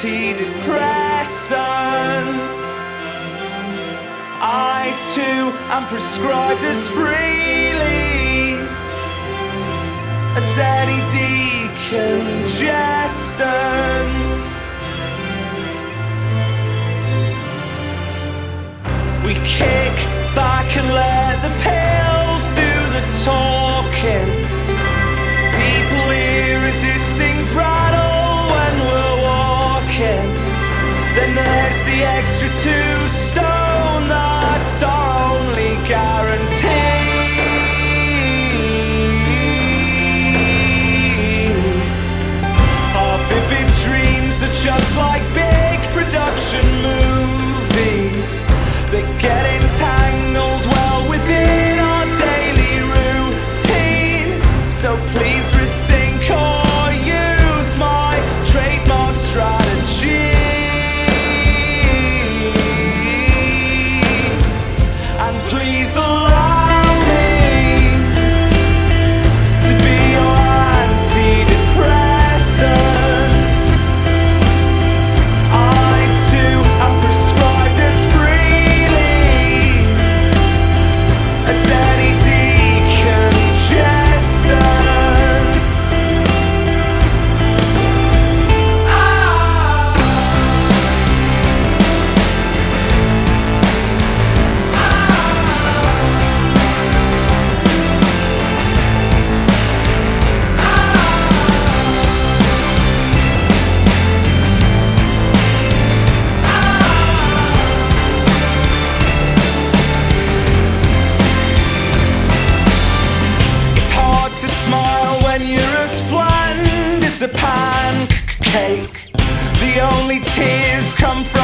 antidepressant. I too am prescribed as freely as any decongestant. We kick back and let the pills do the talking. People hear a distinct rattle when we're walking. Then there's the extra 2 stone that's our only guarantee. Our vivid dreams are just like big production movies that get entangled well within our daily routine. So please rethink or use my trademark strategy. And please allow me to be your antidepressant. I too am prescribed as freely as any decongestant. It's hard to smile when you're as flattened as a pancake. The only tears come from